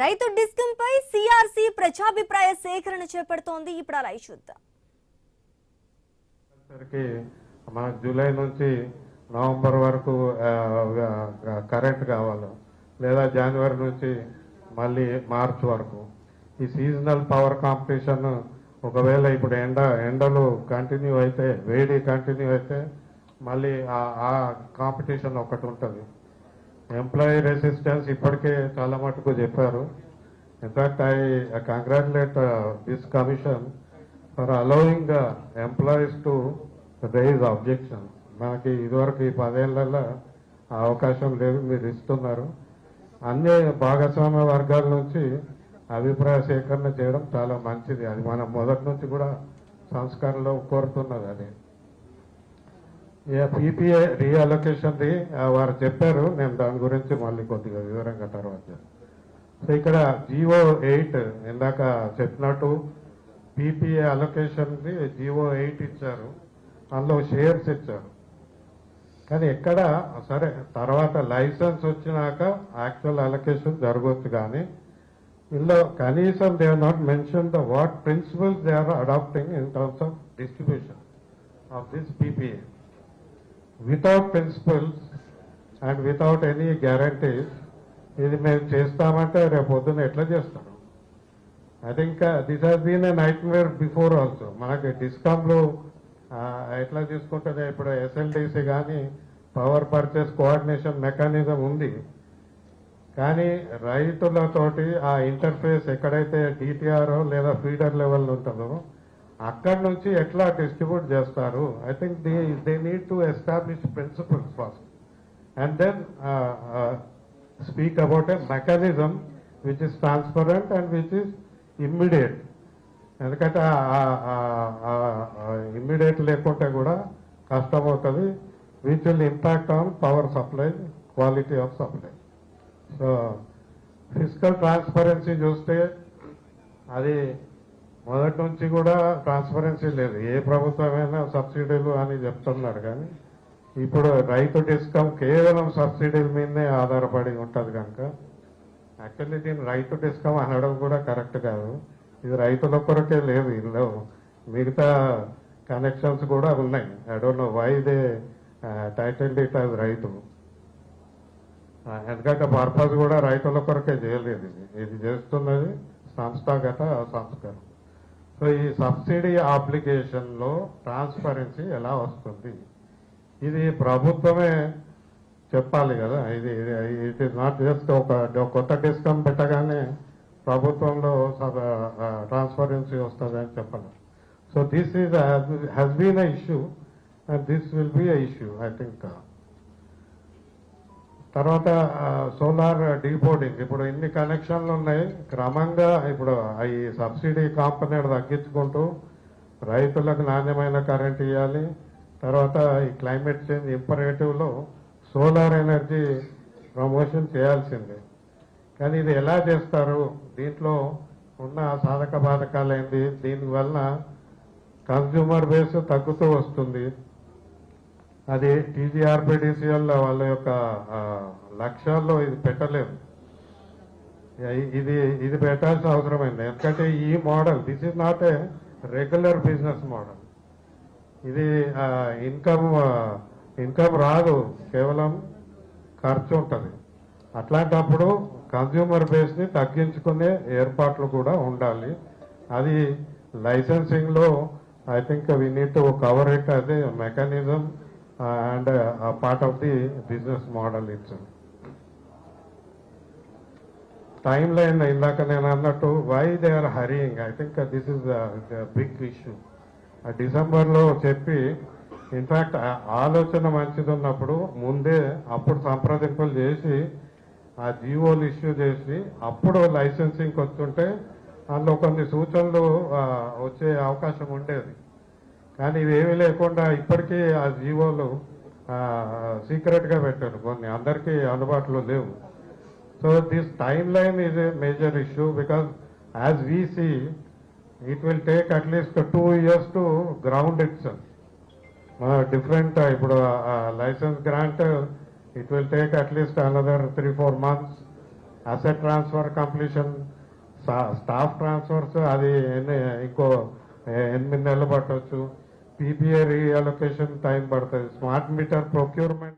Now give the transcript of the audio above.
రైతు డిస్కంపై సిఆర్సి ప్రజాభిప్రాయ సేకరణ చేపడుతోంది. ఇప్పుడు అలా చూద్దాం. మనకు జూలై నుంచి నవంబర్ వరకు కరెంట్ కావాలి, లేదా జనవరి నుంచి మళ్ళీ మార్చ్ వరకు ఈ సీజనల్ పవర్ కాంపిటీషన్. ఒకవేళ ఇప్పుడు ఎండలు కంటిన్యూ అయితే, వేడి కంటిన్యూ అయితే మళ్ళీ ఆ కాంపిటీషన్ ఒకటి ఉంటుంది. ఎంప్లాయీ రెసిస్టెన్స్ ఇప్పటికే చాలా మటుకు చెప్పారు. In fact I congratulate this commission for allowing employees to rise objection. మనకి ఇదివరకు ఈ 10 ఏళ్లలో ఆ అవకాశం లేదు, మీరు ఇస్తున్నారు. అన్ని భాగస్వామ్య వర్గాల నుంచి అభిప్రాయ సేకరణ చేయడం చాలా మంచిది. అది మనం మొదటి నుంచి కూడా సంస్కరణలో కోరుతున్నది. అది పీపీఏ రీఅలొకేషన్ది వారు చెప్పారు, నేను దాని గురించి మళ్ళీ కొద్దిగా వివరంగా తర్వాత. సో ఇక్కడ జీవో 8 ఇందాక చెప్పినట్టు పీపీఏ అలొకేషన్ది జీవో 8 ఇచ్చారు, అందులో షేర్స్ ఇచ్చారు. కానీ ఎక్కడ సరే తర్వాత లైసెన్స్ వచ్చినాక యాక్చువల్ అలొకేషన్ జరగవచ్చు. కానీ ఇందులో కనీసం they are not mention the what principles they are adopting in terms of distribution of this PPA. Without principles and without any guarantees ఇది మేము చేస్తామంటే రేపు పొద్దున్న ఎట్లా చేస్తాం? I think this has been a nightmare before also. మనకి డిస్కామ్లో ఎట్లా తీసుకుంటుంది, ఇప్పుడు ఎస్ఎల్డిసి కానీ పవర్ పర్చేస్ కోఆర్డినేషన్ మెకానిజం ఉంది. కానీ రైతులతోటి ఆ ఇంటర్ఫేస్ ఎక్కడైతే డిటిఆర్ లేదా ఫీడర్ లెవెల్ ఉంటుందో అక్కడి నుంచి ఎట్లా డిస్ట్రిబ్యూట్ చేస్తారు? I think they need to establish principles first and then speak about a mechanism which is transparent and which is immediate. ఎందుకంటే ఇమ్మీడియట్ లేకుంటే కూడా కష్టం అవుతుంది, which will impact on power supply, quality of supply. So physical transparency చూస్తే అది మొదటి నుంచి కూడా ట్రాన్స్పరెన్సీ లేదు. ఏ ప్రభుత్వమైనా సబ్సిడీలు అని చెప్తున్నారు, కానీ ఇప్పుడు రైతు డిస్కమ్ కేవలం సబ్సిడీల మీదనే ఆధారపడి ఉంటుంది. కనుక యాక్చువల్లీ దీన్ని రైతు డిస్కమ్ అనడం కూడా కరెక్ట్ కాదు. ఇది రైతుల కొరకే లేదు, ఇందులో మిగతా కనెక్షన్స్ కూడా ఉన్నాయి. I don't know why they title it as రైతు. ఎందుకంటే పర్పస్ కూడా రైతుల కొరకే చేయలేదు. ఇది చేస్తున్నది సంస్థాగత సంస్కరణ. సో ఈ సబ్సిడీ అప్లికేషన్లో ట్రాన్స్పరెన్సీ ఎలా వస్తుంది? ఇది ప్రభుత్వమే చెప్పాలి కదా. ఇట్ ఈస్ నాట్ జస్ట్ ఒక కొత్త డిస్కమ్ పెట్టగానే ప్రభుత్వంలో ట్రాన్స్పరెన్సీ వస్తుంది అని చెప్పాలి. So this is has been a issue and this will be a issue I think. తర్వాత సోలార్ డీపోర్డింగ్. ఇప్పుడు ఇన్ని కనెక్షన్లు ఉన్నాయి, క్రమంగా ఇప్పుడు ఈ సబ్సిడీ కాంపొనెంట్ తగ్గించుకుంటూ రైతులకు నాణ్యమైన కరెంట్ ఇవ్వాలి. తర్వాత ఈ క్లైమేట్ చేంజ్ ఇంపరేటివ్లో సోలార్ ఎనర్జీ ప్రమోషన్ చేయాల్సిందే. కానీ ఇది ఎలా చేస్తారు? దీంట్లో ఉన్న సాధక బాధకాలు ఏంటి? దీనివల్ల కన్స్యూమర్ బేస్ తగ్గుతూ వస్తుంది. అది టీజీఆర్పీడీసీఎల్ వాళ్ళ యొక్క లక్ష్యాల్లో ఇది పెట్టలేదు. ఇది పెట్టాల్సిన అవసరమైంది. ఎందుకంటే ఈ model this is not a regular business model. ఇది ఇన్కమ్ రాదు, కేవలం ఖర్చు ఉంటుంది. అట్లాంటప్పుడు కన్స్యూమర్ బేస్ని తగ్గించుకునే ఏర్పాట్లు కూడా ఉండాలి. అది లైసెన్సింగ్లో I think we need to cover it as a mechanism and a part of the business model itself. Timeline indaka nenu annattu why they are hurrying, I think this is a big issue. December lo చెప్పి in fact ఆలోచన మంచిది ఉన్నప్పుడు ముందే అప్పుడు సంప్రదింపులు చేసి ఆ జీవోలు ఇష్యూ చేసి అప్పుడు లైసెన్సింగ్కి వస్తుంటే అందులో కొన్ని సూచనలు వచ్చే అవకాశం ఉండేది. కానీ ఇవేమీ లేకుండా ఇప్పటికీ ఆ జీవోలు సీక్రెట్గా పెట్టారు, కొన్ని అందరికీ అందుబాటులో లేవు. So this timeline is a major issue because as we see it will take at least 2 years to ground itself. Different ఇప్పుడు licence grant it will take at least another 3-4 months. Asset transfer completion, staff transfers అది ఇంకో 8 నెలలు పట్టవచ్చు. PPA reallocation time పడుతుంది. Smart meter procurement